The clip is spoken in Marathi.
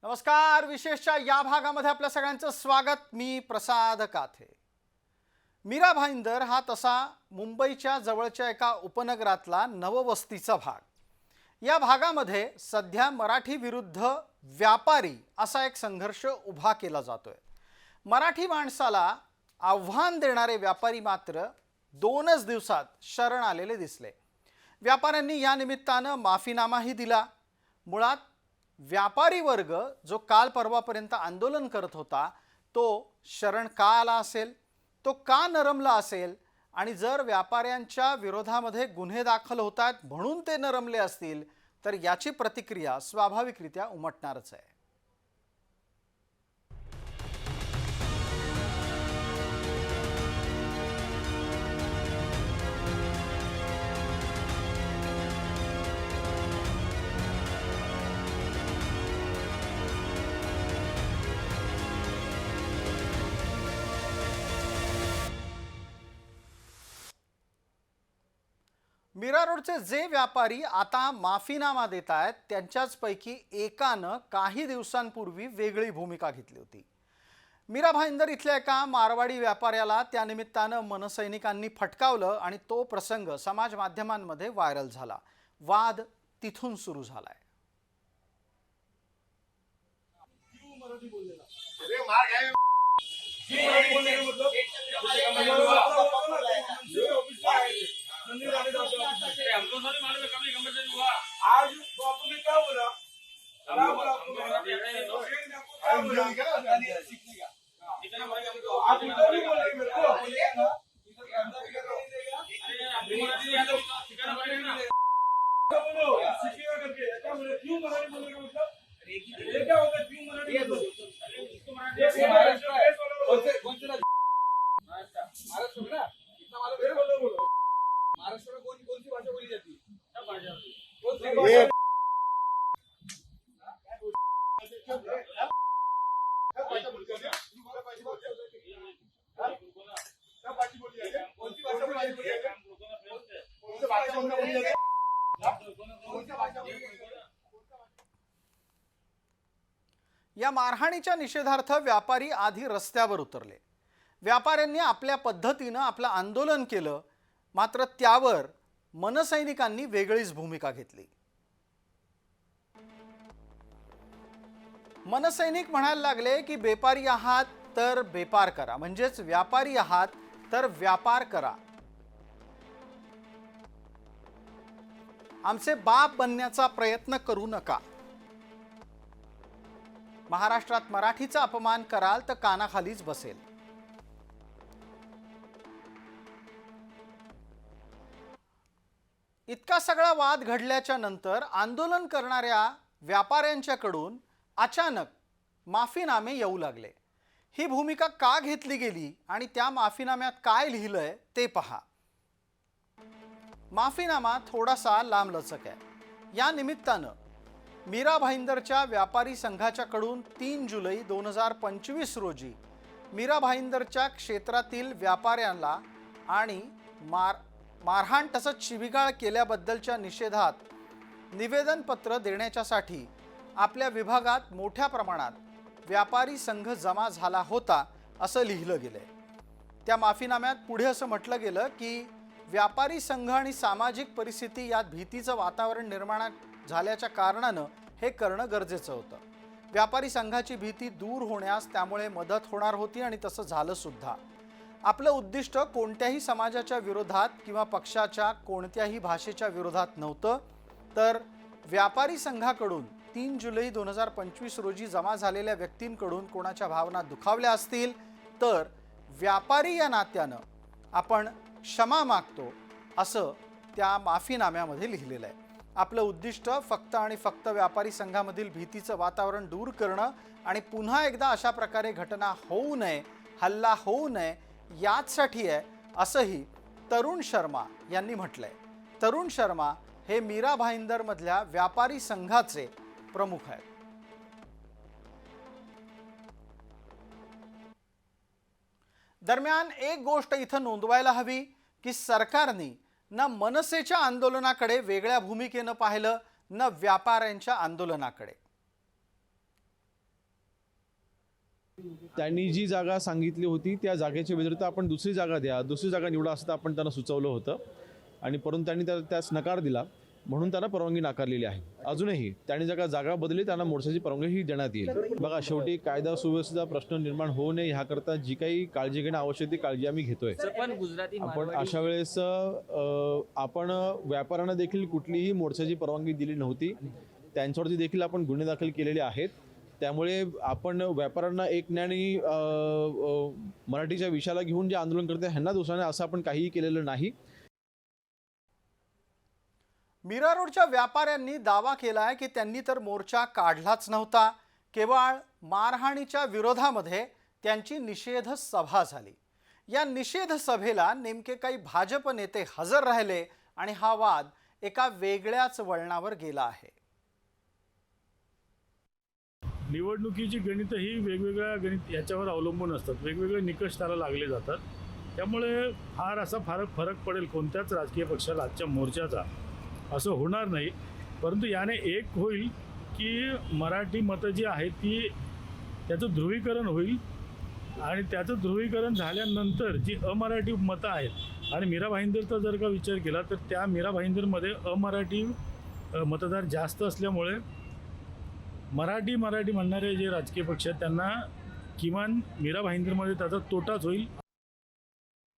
नमस्कार. विशेषच्या या भागामध्ये आपल्या सगळ्यांचं स्वागत. मी प्रसाद काथे. मीरा भाईंदर हा तसा मुंबईच्या जवळच्या एका उपनगरातला नववस्तीचा भाग. या भागामध्ये सध्या मराठी विरुद्ध व्यापारी असा एक संघर्ष उभा केला जातोय. मराठी माणसाला आव्हान देणारे व्यापारी मात्र 2च दिवसात शरण आलेले दिसले. व्यापाऱ्यांनी या निमित्तानं माफीनामाही दिला. मुळात व्यापारी वर्ग जो काल परवापर्यंत आंदोलन करत होता तो शरण का आला असेल, तो का नरमला असेल, आणि जर व्यापाऱ्यांच्या विरोधामध्ये गुन्हे दाखल होतात म्हणून ते नरमले असतील तर याची प्रतिक्रिया स्वाभाविकरित्या उमटणारच आहे. मीरा रोडचे जे व्यापारी आता माफीनामा देत आहेत त्यांच्याचपैकी एकानं काही दिवसांपूर्वी वेगळी भूमिका घेतली होती. मीरा भाईंदर इथल्या एका मारवाडी व्यापाऱ्याला त्यानिमित्तानं मनसैनिकांनी फटकावलं आणि तो प्रसंग समाज माध्यमांमध्ये व्हायरल झाला. वाद तिथून सुरू झालाय. हमको सारे मालूम है कभी कन्वर्सेशन हुआ आज तो आपने क्या बोला क्या बोला इतना बड़ा आप इधर ही बोल रहे मेरे को इधर के अंदर अरे ठिकाना बैठे ना बोलो सीखिएगा करके क्या बोले क्यों मराठी बोलने का मतलब ये क्या होता है क्यों मराठी इसको मराठी कौन से महाराष्ट्र में ना इतना मालूम बोलो महाराष्ट्र में कौन सी भाषा बोली जाती है? सब भाषा कौन सी भाषा? या मारहाणीच्या निषेधार्थ व्यापारी आधी रस्त्यावर उतरले. व्यापाऱ्यांनी आपल्या पद्धतीनं आपलं आंदोलन केलं. मात्र त्यावर मनसैनिकांनी वेगळीच भूमिका घेतली. मनसैनिक म्हणायला लागले की बेपारी आहात तर बेपार करा, म्हणजेच व्यापारी आहात तर व्यापार करा. आमचे बाप बनण्याचा प्रयत्न करू नका. महाराष्ट्रात मराठीचा अपमान कराल तर कानाखालीच बसेल. इतका सगळा वाद घडल्याच्या नंतर आंदोलन करणाऱ्या व्यापाऱ्यांच्याकडून अचानक माफीनामे येऊ लागले. ही भूमिका का घेतली गेली आणि त्या माफीनाम्यात काय लिहिलंय ते पहा. माफीनामा थोडासा लांबलचक आहे. या निमित्तानं मीरा भाईंदरच्या व्यापारी संघाच्याकडून 3 जुलै 2025 रोजी मीरा भाईंदरच्या क्षेत्रातील व्यापाऱ्यांना आणि मारहाण तसंच शिवीगाळ केल्याबद्दलच्या निषेधात निवेदनपत्र देण्याच्यासाठी आपल्या विभागात मोठ्या प्रमाणात व्यापारी संघ जमा झाला होता असं लिहिलं गेलंय. त्या माफीनाम्यात पुढे असं म्हटलं गेलं की व्यापारी संघ आणि सामाजिक परिस्थिती यात भीतीचं वातावरण निर्माण झाल्याच्या कारणानं हे करणं गरजेचं होतं. व्यापारी संघाची भीती दूर होण्यास त्यामुळे मदत होणार होती आणि तसं झालं सुद्धा. आपलं उद्दिष्ट कोणत्याही समाजाच्या विरोधात किंवा पक्षाच्या कोणत्याही भाषेच्या विरोधात नव्हतं, तर व्यापारी संघाकडून 3 जुलै 2025 रोजी जमा झालेल्या व्यक्तींकडून कोणाच्या भावना दुखावल्या असतील तर व्यापारी या नात्यानं आपण क्षमा मागतो असं त्या माफीनाम्यामध्ये लिहिलेलं आहे. आपलं उद्दिष्ट फक्त आणि फक्त व्यापारी संघामधील भीतीचं वातावरण दूर करणं आणि पुन्हा एकदा अशा प्रकारे घटना होऊ नये, हल्ला होऊ नये यासाठी आहे असंही तरुण शर्मा यांनी म्हटलंय. तरुण शर्मा हे मीरा भाईंदर मधल्या व्यापारी संघाचे प्रमुख आहेत. दरम्यान एक गोष्ट इथं नोंदवायला हवी की सरकारने न मनसेच्या आंदोलनाकडे वेगळ्या भूमिकेनं पाहिलं न व्यापाऱ्यांच्या आंदोलनाकडे. त्यांनी जी जागा सांगितली होती त्या जागेच्या व्यतिरिक्त आपण दुसरी जागा द्या, दुसरी जागा निवडा असं आपण त्यांना सुचवलं होतं आणि परंतु त्यांनी त्यास नकार दिला, म्हणून त्यांना परवानगी नाकारलेली आहे. अजूनही त्यांनी जर का जागा बदलली त्यांना मोर्चाची परवानगी ही देण्यात येईल. बघा, शेवटी कायदा सुव्यवस्थेचा प्रश्न निर्माण होऊ नये ह्याकरता जी काही काळजी घेणं आवश्यक ती काळजी आम्ही घेतोय. पण गुजराती आपण अशा वेळेस आपण व्यापाऱ्यांना देखील कुठलीही मोर्चाची परवानगी दिली नव्हती. त्यांच्यावरती देखील आपण गुन्हे दाखल केलेले आहेत. त्यामुळे आपण व्यापाऱ्यांना एक न्यायाने मराठीच्या विषयाला घेऊन जे आंदोलन करते ह्यांना दोषाने असं आपण काहीही केलेलं नाही. मीरा रोडच्या व्यापाऱ्यांनी दावा केला आहे की त्यांनी तर मोर्चा काढलाच नव्हता, केवळ मारहाणीच्या विरोधामध्ये त्यांची निषेध सभा झाली. या निषेध सभेला नेमके काही भाजप नेते हजर राहिले आणि हा वाद एका वेगळ्याच वळणावर गेला आहे. निवडणुकीची गणितं ही वेगवेगळ्या गणित याच्यावर अवलंबून असतात, वेगवेगळे निकष त्याला लागले जातात. त्यामुळे फार असा फरक पडेल कोणत्याच राजकीय पक्षाला आजच्या मोर्चाचा असं होणार नाही. परंतु याने एक होईल की मराठी मतं जी आहेत ती त्याचं ध्रुवीकरण होईल आणि त्याचं ध्रुवीकरण झाल्यानंतर जी अमराठी मतं आहेत आणि मीरा भाईंदरचा जर का विचार केला तर त्या मीरा भाईंदरमध्ये अमराठी मतदार जास्त असल्यामुळे मराठी म्हणणारे जे राजकीय पक्ष आहेत त्यांना किमान मीरा भाईंदरमध्ये त्याचा तोटाच होईल